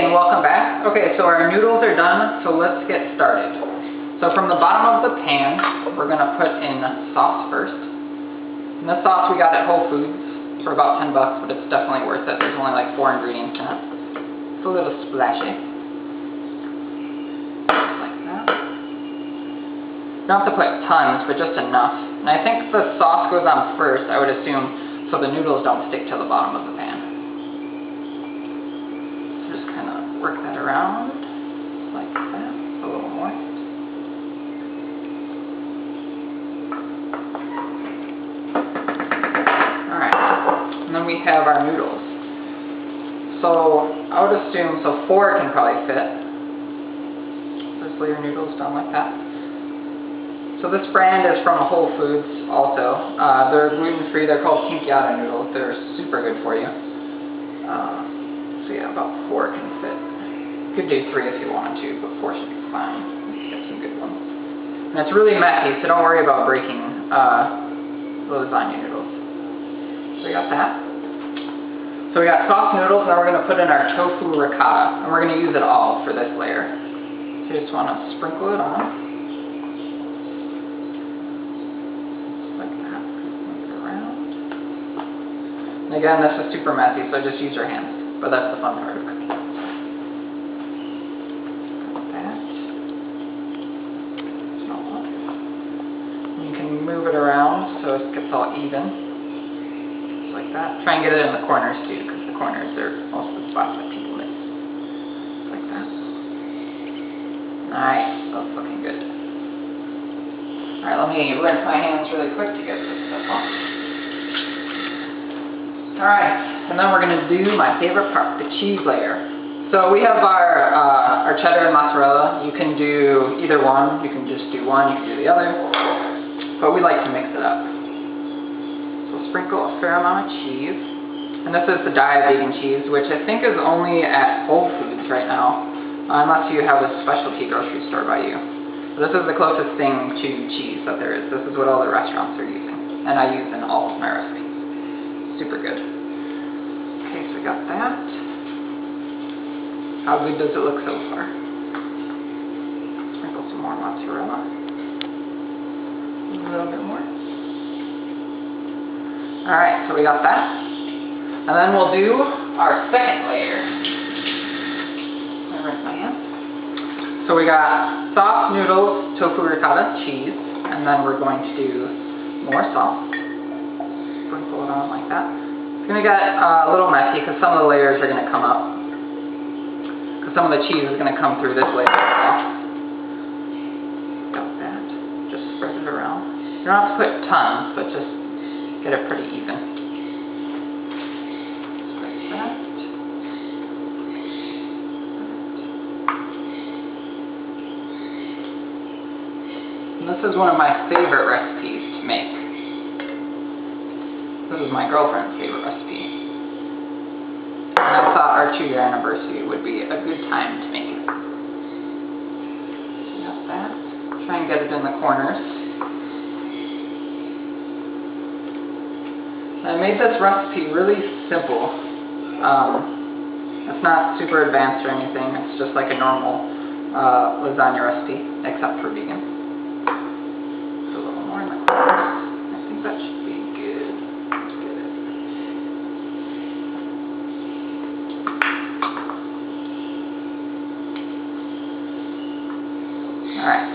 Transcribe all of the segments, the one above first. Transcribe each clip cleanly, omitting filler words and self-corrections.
and welcome back. Okay, so our noodles are done, so let's get started. So from the bottom of the pan, we're going to put in sauce first. And this sauce we got at Whole Foods for about 10 bucks, but it's definitely worth it. There's only like 4 ingredients in it. It's a little splashy. Like that. You don't have to put tons, but just enough. And I think the sauce goes on first, I would assume, so the noodles don't stick to the bottom of the pan. Work that around like that, a little more. Alright, and then we have our noodles. So I would assume, 4 can probably fit. Just lay your noodles down like that. So this brand is from Whole Foods also. They're gluten-free, they're called pinata noodles. They're super good for you. So yeah, about 4 can fit. You could do 3 if you wanted to, but 4 should be fine. Get some good ones. And it's really messy, so don't worry about breaking the lasagna noodles. So we got that. So we got soft noodles, now we're going to put in our tofu ricotta, and we're going to use it all for this layer. So you just want to sprinkle it on. Like that. Move it around. And again, this is super messy, so just use your hands. But that's the fun part of cooking. Move it around so it gets all even, just like that. Try and get it in the corners too, because the corners are most of the spots that people miss. Just like that. Nice, that's looking good. Alright, let me rinse my hands really quick to get this stuff off. Alright, and then we're going to do my favorite part, the cheese layer. So we have our cheddar and mozzarella. You can do either one, you can just do one, you can do the other. But we like to mix it up. So sprinkle a fair amount of cheese. And this is the diabetes cheese, which I think is only at Whole Foods right now, unless you have a specialty grocery store by you. So this is the closest thing to cheese that there is. This is what all the restaurants are using. And I use in all of my recipes. Super good. Okay, so we got that. How good does it look so far? Sprinkle some more mozzarella. A little bit more. Alright, so we got that. And then we'll do our second layer. Let me rinse my hands. So we got soft noodles, tofu ricotta, cheese, and then we're going to do more sauce. Sprinkle it on like that. It's going to get a little messy because some of the layers are going to come up. Because some of the cheese is going to come through this layer as well. Spread it around. You don't have to put tons, but just get it pretty even. Just like that. And this is one of my favorite recipes to make. This is my girlfriend's favorite recipe. And I thought our 2-year anniversary would be a good time to make it. So you got that. Try and get it in the corners. I made this recipe really simple. It's not super advanced or anything. It's just like a normal lasagna recipe, except for vegan. Just a little more in the corners. I think that should be good. Let's get it. Alright.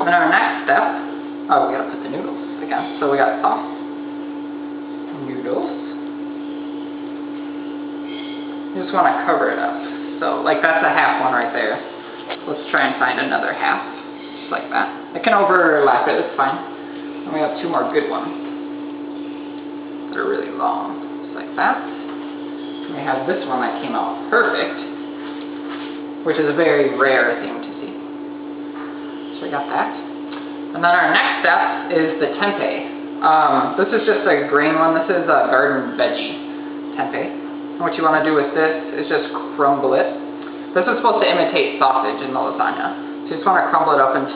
And our next step, we gotta put the noodles again. So we got sauce, noodles. You just want to cover it up. So like that's a half one right there. Let's try and find another half, just like that. It can overlap it, it's fine. And we have 2 more good ones that are really long, just like that. And we have this one that came out perfect, which is a very rare thing to see. So we got that. And then our next step is the tempeh. This is just a grain one. This is a garden veggie tempeh. And what you want to do with this is just crumble it. This is supposed to imitate sausage in the lasagna. So you just want to crumble it up into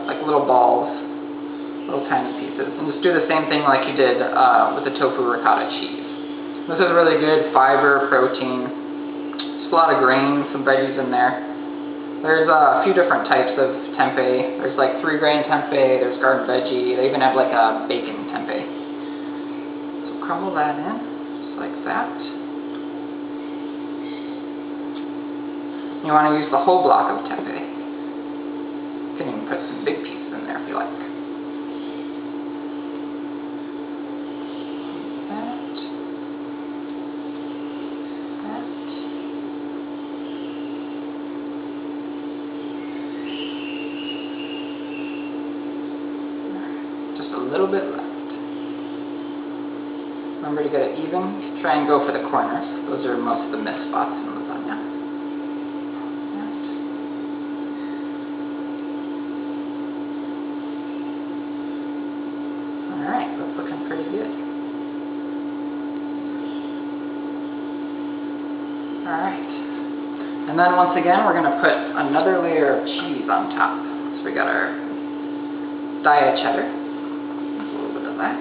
like little balls, little tiny pieces. And just do the same thing like you did with the tofu ricotta cheese. This is really good fiber, protein. Just a lot of grains, some veggies in there. There's a few different types of tempeh. There's like 3-grain tempeh, there's garden veggie, they even have like a bacon tempeh. So crumble that in, just like that. You want to use the whole block of tempeh. You can even put some big pieces in there if you like. Just a little bit left. Remember to get it even. Try and go for the corners. Those are most of the missed spots in lasagna. Alright, that's looking pretty good. Alright. And then once again, we're going to put another layer of cheese on top. So we got our Dia cheddar. A little bit of that.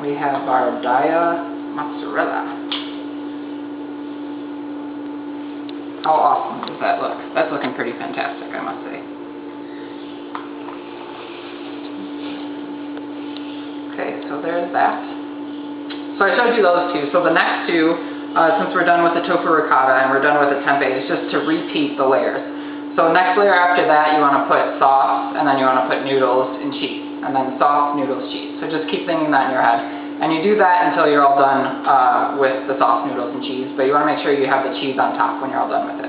We have our Dia mozzarella. How awesome does that look? That's looking pretty fantastic, I must say. Okay, so there's that. So I showed you those two. So the next two, since we're done with the tofu ricotta and we're done with the tempeh, is just to repeat the layers. So next layer after that, you want to put sauce, and then you want to put noodles and cheese, and then sauce, noodles, cheese. So just keep thinking that in your head. And you do that until you're all done with the sauce, noodles, and cheese, but you want to make sure you have the cheese on top when you're all done with it.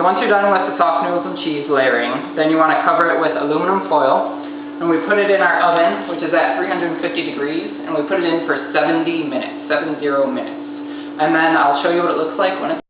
So once you're done with the sauce, noodles, and cheese layering, then you want to cover it with aluminum foil, and we put it in our oven, which is at 350 degrees, and we put it in for 70 minutes, 70 minutes. And then I'll show you what it looks like when it's